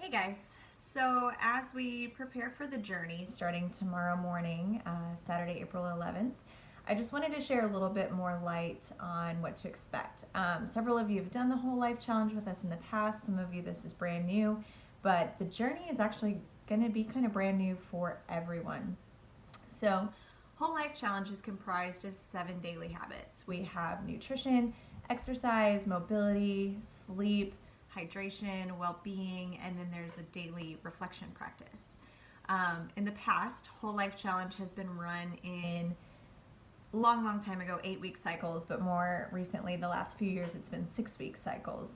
Hey guys, so as we prepare for the journey starting tomorrow morning, Saturday, April 11th, I just wanted to share a little bit more light on what to expect. Several of you have done the Whole Life Challenge with us in the past, some of you this is brand new, but the journey is actually going to be kind of brand new for everyone. So, Whole Life Challenge is comprised of 7 daily habits. We have nutrition, exercise, mobility, sleep, hydration, well-being, and then there's a daily reflection practice. In the past, Whole Life Challenge has been run in long time ago 8-week cycles, but more recently, the last few years, it's been 6-week cycles.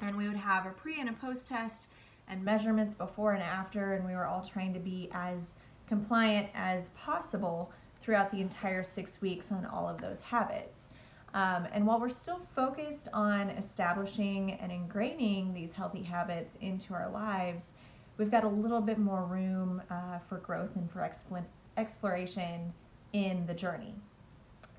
And we would have a pre and a post test and measurements before and after, and we were all trying to be as compliant as possible throughout the entire 6 weeks on all of those habits. And while we're still focused on establishing and ingraining these healthy habits into our lives, we've got a little bit more room for growth and for exploration in the journey.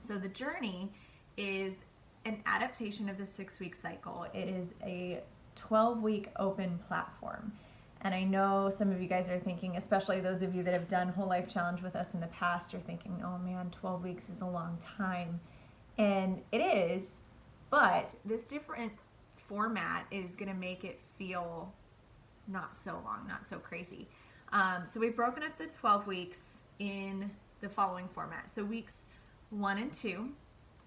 So the journey is an adaptation of the 6-week cycle. It is a 12-week open platform. And I know some of you guys are thinking, especially those of you that have done Whole Life Challenge with us in the past, are thinking, oh man, 12 weeks is a long time. And it is, but this different format is going to make it feel not so long, not so crazy. So we've broken up the 12 weeks in the following format. So weeks 1 and 2,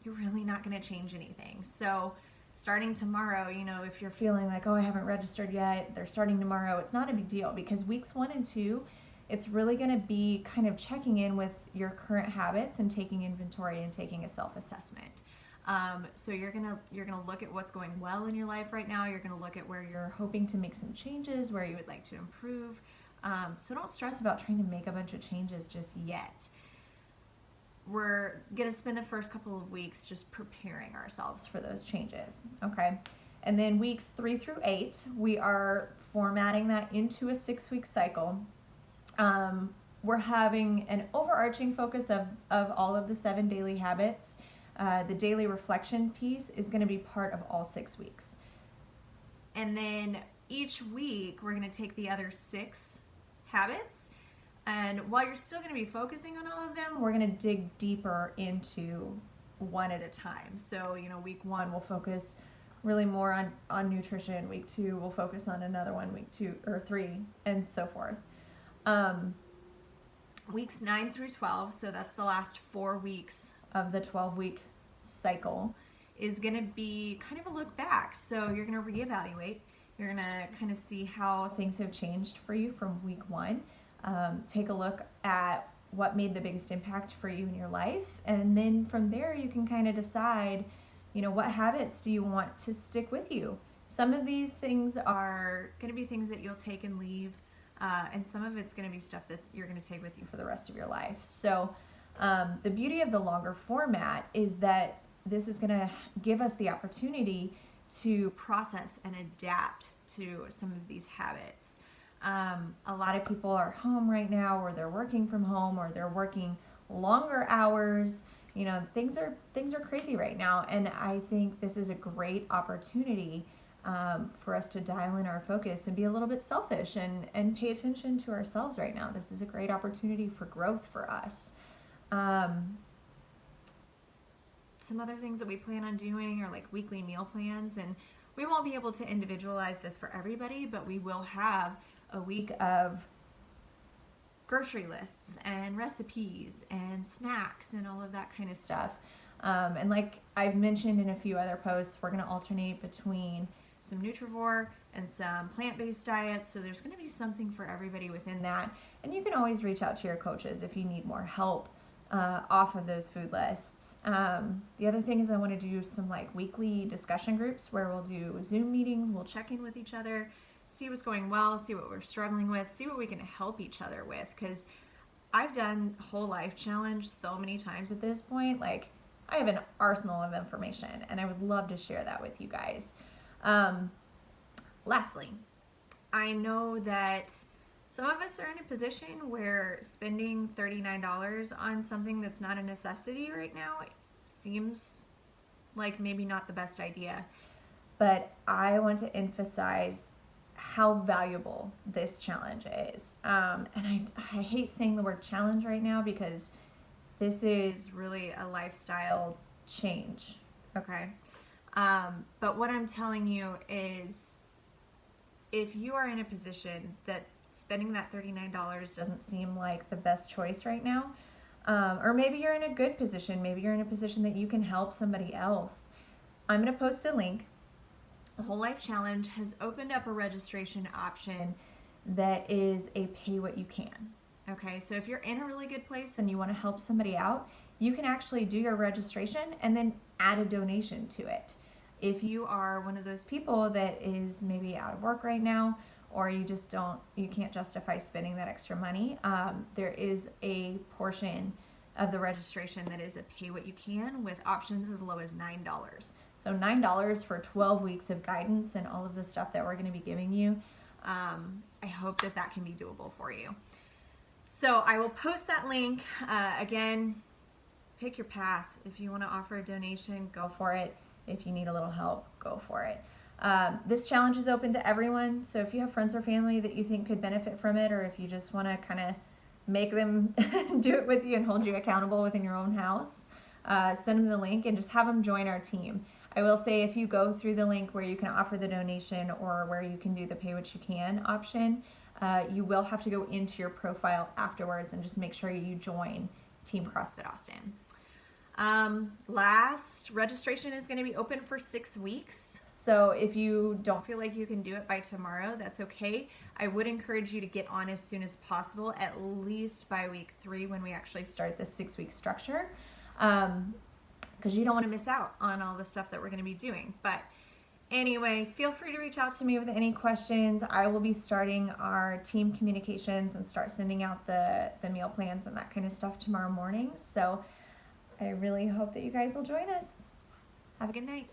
you're really not going to change anything. So starting tomorrow, if you're feeling like, oh, I haven't registered yet, they're starting tomorrow, it's not a big deal, because weeks 1 and 2, it's really going to be kind of checking in with your current habits and taking inventory and taking a self-assessment. So you're gonna look at what's going well in your life right now. You're gonna look at where you're hoping to make some changes, where you would like to improve. So don't stress about trying to make a bunch of changes just yet. We're gonna spend the first couple of weeks just preparing ourselves for those changes, okay? And then weeks 3 through 8, we are formatting that into a 6-week cycle. We're having an overarching focus of all of the 7 daily habits. The daily reflection piece is going to be part of all 6 weeks. And then each week, we're going to take the other 6 habits. And while you're still going to be focusing on all of them, we're going to dig deeper into one at a time. So, week 1, we'll focus really more on nutrition. Week 2, we'll focus on another one. Week 2 or 3, and so forth. Weeks 9 through 12, so that's the last 4 weeks of the 12-week cycle, is going to be kind of a look back. So you're going to reevaluate. You're going to kind of see how things have changed for you from week 1. Take a look at what made the biggest impact for you in your life. And then from there, you can kind of decide, what habits do you want to stick with you? Some of these things are going to be things that you'll take and leave. And some of it's going to be stuff that you're going to take with you for the rest of your life. So the beauty of the longer format is that this is going to give us the opportunity to process and adapt to some of these habits. A lot of people are home right now, or they're working from home, or they're working longer hours. Things are crazy right now, and I think this is a great opportunity for us to dial in our focus and be a little bit selfish and pay attention to ourselves right now. This is a great opportunity for growth for us. Some other things that we plan on doing are like weekly meal plans, and we won't be able to individualize this for everybody, but we will have a week of grocery lists and recipes and snacks and all of that kind of stuff. And like I've mentioned in a few other posts, we're going to alternate between some Nutrivore and some plant-based diets, so there's going to be something for everybody within that. And you can always reach out to your coaches if you need more help off of those food lists. The other thing is I want to do some like weekly discussion groups where we'll do Zoom meetings, we'll check in with each other, see what's going well, see what we're struggling with, see what we can help each other with, because I've done Whole Life Challenge so many times at this point. Like, I have an arsenal of information, and I would love to share that with you guys. Lastly, I know that some of us are in a position where spending $39 on something that's not a necessity right now seems like maybe not the best idea. But I want to emphasize how valuable this challenge is. And I hate saying the word challenge right now because this is really a lifestyle change, okay? But what I'm telling you is if you are in a position that spending that $39 doesn't seem like the best choice right now, or maybe you're in a good position, maybe you're in a position that you can help somebody else, I'm going to post a link. The Whole Life Challenge has opened up a registration option that is a pay what you can. Okay, so if you're in a really good place and you want to help somebody out, you can actually do your registration and then add a donation to it. If you are one of those people that is maybe out of work right now, or you can't justify spending that extra money, there is a portion of the registration that is a pay what you can with options as low as $9. So $9 for 12 weeks of guidance and all of the stuff that we're going to be giving you. I hope that that can be doable for you. So I will post that link. Again, pick your path. If you want to offer a donation, go for it. If you need a little help, go for it. This challenge is open to everyone. So if you have friends or family that you think could benefit from it, or if you just want to kind of make them do it with you and hold you accountable within your own house, send them the link and just have them join our team. I will say if you go through the link where you can offer the donation or where you can do the pay what you can option, you will have to go into your profile afterwards and just make sure you join Team CrossFit Austin. Last registration is going to be open for 6 weeks. So if you don't feel like you can do it by tomorrow, that's okay. I would encourage you to get on as soon as possible, at least by week 3 when we actually start the 6-week structure. Because you don't want to miss out on all the stuff that we're going to be doing. But anyway, feel free to reach out to me with any questions. I will be starting our team communications and start sending out the meal plans and that kind of stuff tomorrow morning. So I really hope that you guys will join us. Have a good night.